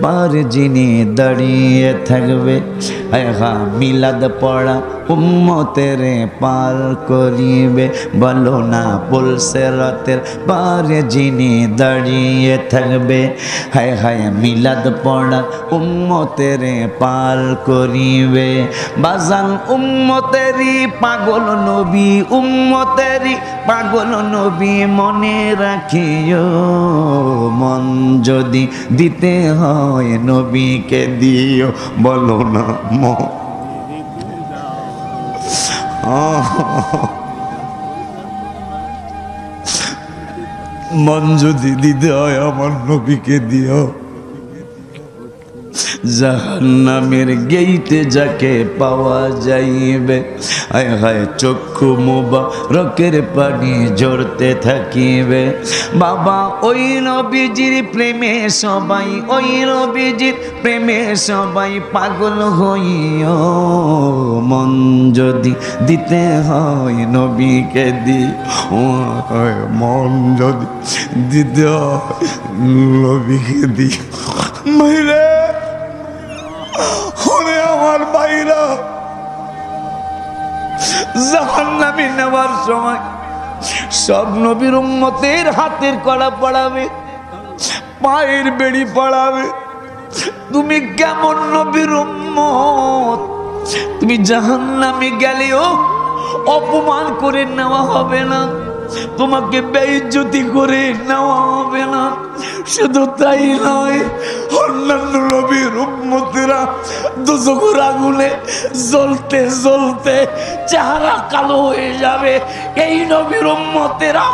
পার যিনি দাঁড়িয়ে থাকবে, মিলাদ পড়া উম্মতের পার করিবে। বলো না পুলসিরাতের পারে যিনি দাঁড়িয়ে থাকবে, হায় হায় মিলাদ পড়া উম্মতের পার করিবে। বাজান উম্মতেরই পাগল নবী, উম্মতেরই পাগল নবী মনে রাখিও, মন যদি দিতে হয় নবীকে দিও। বলো না মন যদি দিতে হয় আমার নবীকে দিও। জাহান্নামের গেইটে যাকে পাওয়া যাইবে, হায় হায় চক্ষু মুবারকের পানি ঝরতে থাকিবে। বাবা ওই নবীজির প্রেমে সবাই, ওই নবীজির প্রেমে সবাই পাগল হইও, মন যদি দিতে হয় নবীকে দিও। মন যদি দিতে হয় নবীকে দিও। মহিলা আমার ভাইরা জাহান্নামে নেওয়ার সময় সব নবীর উম্মতের হাতের কড়া পড়াবে, পায়ের বেড়ি পড়াবে। তুমি কেমন নবীর উম্মত? তুমি জাহান্নামে গেলেও অপমান করে নেওয়া হবে না, তোমাকে বেইজ্জতি করে নেওয়া হবে না। শুধু তাই নয়, অন্যান্য নবীর উম্মতেরা দোজখের আগুনে জ্বলতে জ্বলতে চেহারা কালো হয়ে যাবে। এই নবীর উম্মতেরা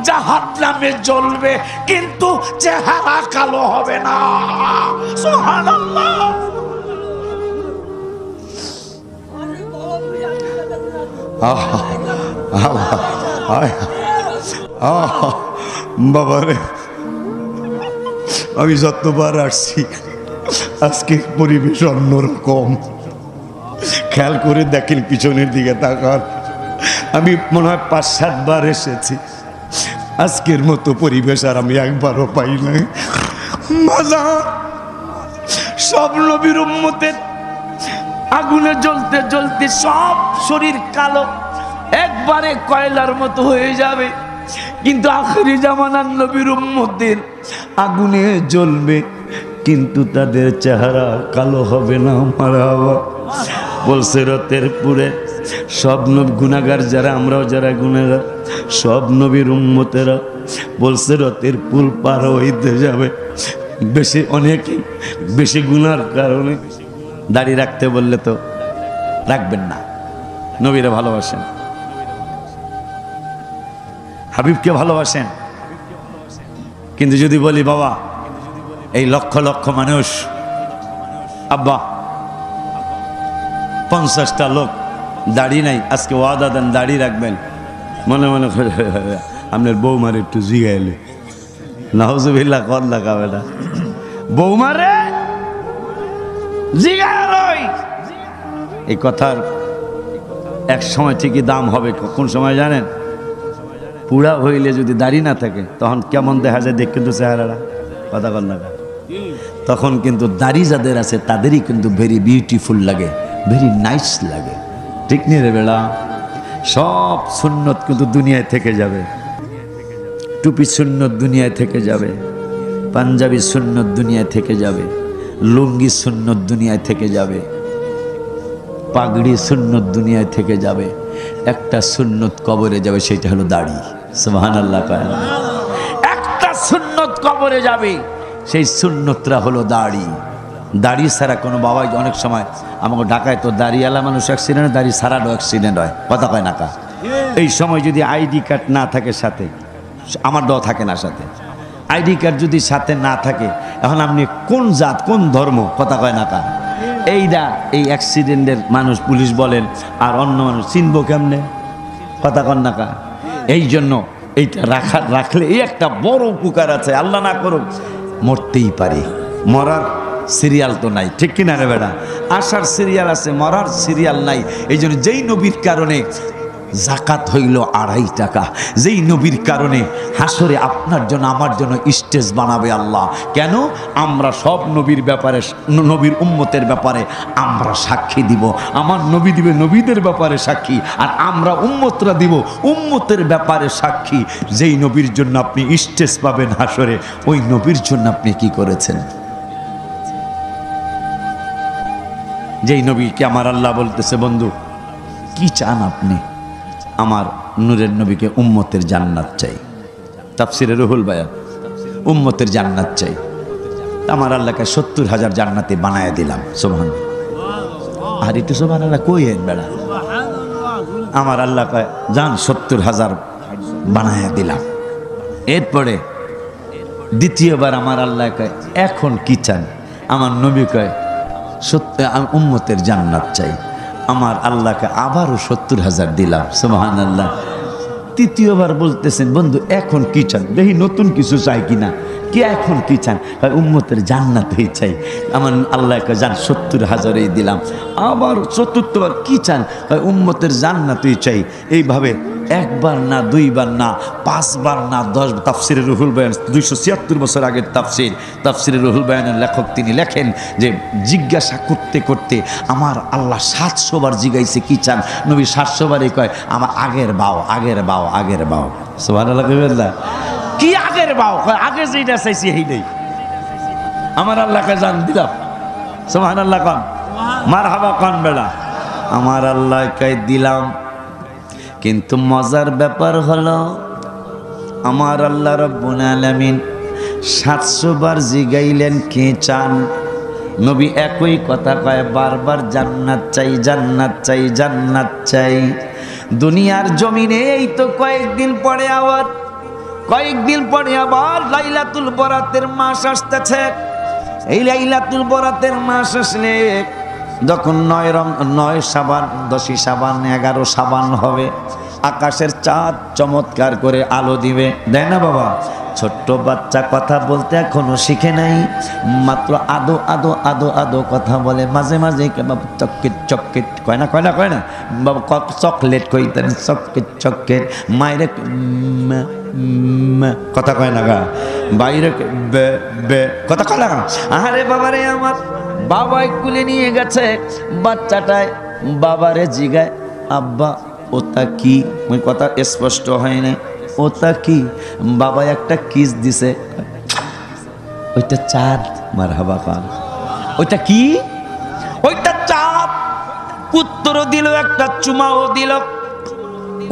জাহান্নামে জ্বলবে কিন্তু চেহারা কালো হবে না। সুবহানাল্লাহ। বাবারে আমি যতবার আসছি আজকের পরিবেশ অন্যরকম। খেয়াল করে দেখেন পিছনের দিকে তাকান, আমি মনে হয় 5-7 বার এসেছি, আজকের মতো পরিবেশ আর আমি একবারও পাই নাই। সব নবীর উম্মতের আগুনে জ্বলতে জ্বলতে সব শরীর কালো, একবারে কয়লার মতো হয়ে যাবে। কিন্তু আখিরি জামানার নবীর উম্মতদের আগুনে জ্বলবে কিন্তু তাদের চেহারা কালো হবে না। মারহাবা। পুলসিরাতের পুরে সব নবী গুনাহগার যারা, আমরাও যারা গুনাহগার, সব নবীর উম্মতেরা পুলসিরাতের পুল পার হইতে যাবে। বেশি অনেকেই বেশি গুনার কারণে দাড়ি রাখতে বললে তো রাখবেন না। নবীরা ভালোবাসেন, হাবিবকে ভালোবাসেন, কিন্তু যদি বলি বাবা এই লক্ষ লক্ষ মানুষ, আব্বা 50টা লোক দাড়ি নাই, আজকে ওয়াদা দেন দাড়ি রাখবেন, মনে মনে আপনার বৌমার একটু জিগাইলে নাউজুবিল্লাহ কল লাগাবে না। বৌমারে জিগাই, এই কথার এক সময় ঠিকই দাম হবে। কোন সময় জানেন? পুরা হইলে যদি দাড়ি না থাকে তখন কেমন দেখা যায় দেখ, কিন্তু চেহারাটা কথা কর না, তখন কিন্তু দাড়ি যাদের আছে তাদেরই কিন্তু ভেরি বিউটিফুল লাগে, ভেরি নাইস লাগে। ঠিক নিয়ে রে বেড়া? সব সুন্নত কিন্তু দুনিয়ায় থেকে যাবে, টুপি সুন্নত দুনিয়ায় থেকে যাবে, পাঞ্জাবি সুন্নত দুনিয়ায় থেকে যাবে, লুঙ্গি সুন্নত দুনিয়ায় থেকে যাবে, পাগড়ি সুন্নত দুনিয়ায় থেকে যাবে। একটা সুন্নত কবরে যাবে, সেটা হলো দাড়ি। সুবহানাল্লাহ। একটা সুন্নত কবরে যাবে, সেই সুন্নতটা হলো দাড়ি। দাড়ি ছাড়া কোনো বাবাই অনেক সময় আমাকে ঢাকায় তো দাড়িওয়ালা মানুষ অ্যাক্সিডেন্ট, দাড়ি ছাড়ানো অ্যাক্সিডেন্ট হয়, কথা কয় না কা। এই সময় যদি আইডি কার্ড না থাকে সাথে, আমার ড থাকে না সাথে, আইডি কার্ড যদি সাথে না থাকে, এখন আপনি কোন জাত কোন ধর্ম, কথা কয় না কা। এইটা এই অ্যাক্সিডেন্টের মানুষ পুলিশ বলেন, আর অন্য মানুষ চিনবো কেমনে, কথা কন না কা। এই জন্য এইটা রাখলে এই একটা বড় উপকার আছে। আল্লাহ না করুক মরতেই পারে, মরার সিরিয়াল তো নাই, ঠিক কিনা রে বেটা? আসার সিরিয়াল আছে, মরার সিরিয়াল নাই। এই জন্য যেই নবীর কারণে জাকাত হইল 2.5 টাকা। যেই নবীর কারণে হাসরে আপনার জন্য আমার জন্য স্টেজ বানাবে আল্লাহ। কেন? আমরা সব নবীর ব্যাপারে, নবীর উম্মতের ব্যাপারে আমরা সাক্ষী দিব, আমার নবী দিবে নবীদের ব্যাপারে সাক্ষী, আর আমরা উম্মতরা দিব উম্মতের ব্যাপারে সাক্ষী। যেই নবীর জন্য আপনি স্টেজ পাবেন হাসরে, ওই নবীর জন্য আপনি কি করেছেন? যেই নবীকে আমার আল্লাহ বলতেছে, বন্ধু কি চান আপনি? আমার নূরের নবীকে উম্মতের জান্নাত চাই। তাফসিরে রুহুল বায়ান, উম্মতের জান্নাত চাই। আমার আল্লাহকে 70,000 জান্নাতে বানায় দিলাম। সুবহানাল্লাহ। আর একটু সুবহানাল্লাহ কইেন বেড়া। আমার আল্লাহ কয় জান 70,000 বানায় দিলাম। এরপরে দ্বিতীয়বার আমার আল্লাহ কয় এখন কি চান? আমার নবী কয় সত্য আমি উম্মতের জান্নাত চাই। আমার আল্লাহকে আবারও 70,000 দিলাম। সুবহানাল্লাহ। তৃতীয়বার বলতেছেন বন্ধু এখন কি চান? দেখি নতুন কিছু চাই কিনা। কি এখন কি চান? উম্মতের জান্নাতই চাই। আমার আল্লাহকে জান 70,000 দিলাম। আবার চতুর্থবার কি চান? উম্মতের জান্নাতই চাই। এইভাবে একবার না, দুইবার না, 5 বার না, 10। তাফসিরে রুহুল বায়ান 276 বছর আগের তাফসির। তাফসিরে রুহুল বায়ানের লেখক তিনি লেখেন যে জিজ্ঞাসা করতে করতে আমার আল্লাহ 700 বার জিগাইছে কি চান। নবী 700 বারই কয় আমার আগের বাও, আগের বাও, আগের বাও। সুবহানাল্লাহ। কি আগের বাও? কয় আগে যেটা চাইছি এই নেই। আমার আল্লাহকে জান দিলাম। সুবহানাল্লাহ কোন, মারহাবা কোন বেলা। আমার আল্লাহকে দিলাম। কিন্তু মজার ব্যাপার হলো আমার আল্লাহ রাব্বুল আলামিন 700 বার জিগাইলেন কে চান। নবী একই কথা কয় বারবার, জান্নাত চাই, জান্নাত চাই, জান্নাত চাই। দুনিয়ার জমিনে এই তো কয়েকদিন পরে আবার লাইলাতুল বরাতের মাস আসতেছে। এই লাইলাতুল বরাতের মাস আসলে যখন 9 শাবান, 10 শাবান, 11 শাবান হবে, আকাশের চাঁদ চমৎকার করে আলো দিবে, দেয় না বাবা? ছোট্ট বাচ্চা কথা বলতে এখনো শিখে নাই, মাত্র আদো আদো আদো আদো কথা বলে। মাঝে মাঝে বাবা চকলেট চকলেট কয় না, কয় না, কয় না বাবা, চকলেট কইতেন, চকলেট চকলেট। মায়ের কথা কয় না গা, বাইরে কথা কয় না। আরে বাবারে, আমার বাবাই কুলে নিয়ে গেছে বাচ্চাটায়, বাবারে জিগায় আব্বা ওটা কি? ওই কথা স্পষ্ট হয় না। ওটা কি? বাবা একটা কিস দিছে। ওইটা চাঁদ। মারহাবা পান। ওইটা কি? ওইটা চাঁদ। উত্তরও দিল, একটা চুমাও দিল।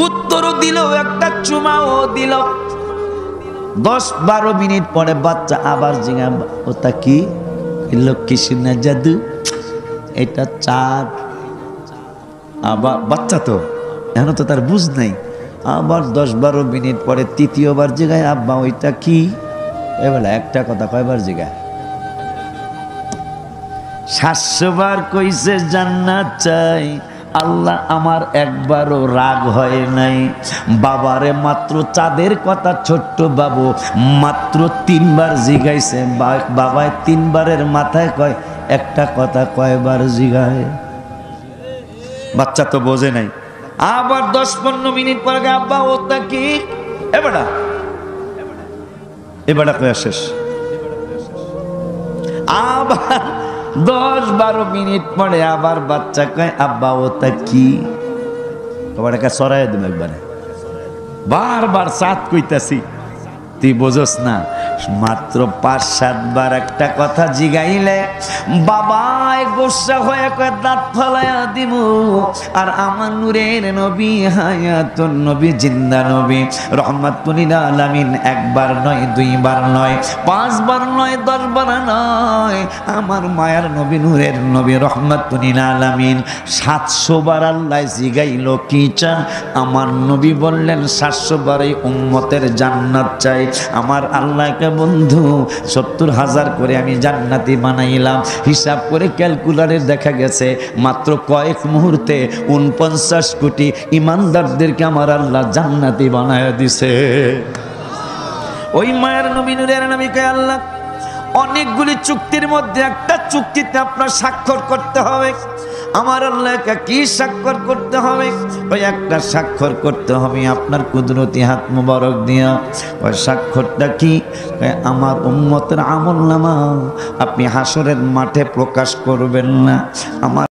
উত্তরও দিল, একটা চুমাও দিল। 10-12 মিনিট পরে বাচ্চা আবার জিগা ওটা কি? লক্ষ্মী সোনা জাদু, এটা চাঁদ। আবার বাচ্চা তো এখন তো তার বুঝ নাই। আবার 10-12 মিনিট পরে তৃতীয়বার জিগায় আব্বা ওইটা কি? এবেলা একটা কথা কয়বার জিগায়? 700 বার কইছে জান্নাত চাই। আল্লাহ আমার একবারও রাগ হয় নাই। বাবারে মাত্র চাঁদের কথা ছোট্ট বাবু মাত্র 3 বার জিগাইছে। বাবায় 3 বারের মাথায় কয় একটা কথা কয়বার জিগায়? বাচ্চা তো বোঝে নাই। আবার 10-15 মিনিট পরে আব্বা ওটা কি? এবারে কয়া শেষ। আবার 10-12 মিনিট পরে আবার বাচ্চা কয় আব্বা ওটা কি? তোমার একটা সরাই দেব একবারে। বারবার সাত কইতাছি, তুই বোঝস না। মাত্র 5-7 বার একটা কথা জিগাইলে বাবায় গোসা হয়ে কয় দাঁত ফলাইয়া দিব। আর আমার নূরের নবী, হায়াতুন নবী, জিন্দা নবী, রহমাতুল লিল আলামিন, 1 বার নয়, 2 বার নয়, 5 বার নয়, 10 বার নয়, আমার মায়ার নবী, নূরের নবী, রহমাতুল লিল আলামিন 700 বার আল্লাহ জিগাইল কি চান? আমার নবী বললেন 700 বারই উম্মতের জান্নাত চাই। আমার আল্লাহকে বন্ধু 70,000 করে আমি জান্নাতি বানাইলাম। হিসাব করে ক্যালকুলারে দেখা গেছে মাত্র কয়েক মুহূর্তে 49 কোটি ইমানদারদেরকে আমার আল্লাহ জান্নাতি বানায় দিছে। ওই মায়ের নবী, নূরের নবীকে আল্লাহ অনেকগুলি চুক্তির মধ্যে একটা চুক্তিতে আপনার স্বাক্ষর করতে হবে। আমার আল্লাহকে কি স্বাক্ষর করতে হবে? ওই একটা স্বাক্ষর করতে হবে আপনার কুদরতি হাত মুবারক দিয়া। ওই স্বাক্ষরটা কি? আমার উম্মতের আমলনামা আপনি হাসরের মাঠে প্রকাশ করবেন না। আমার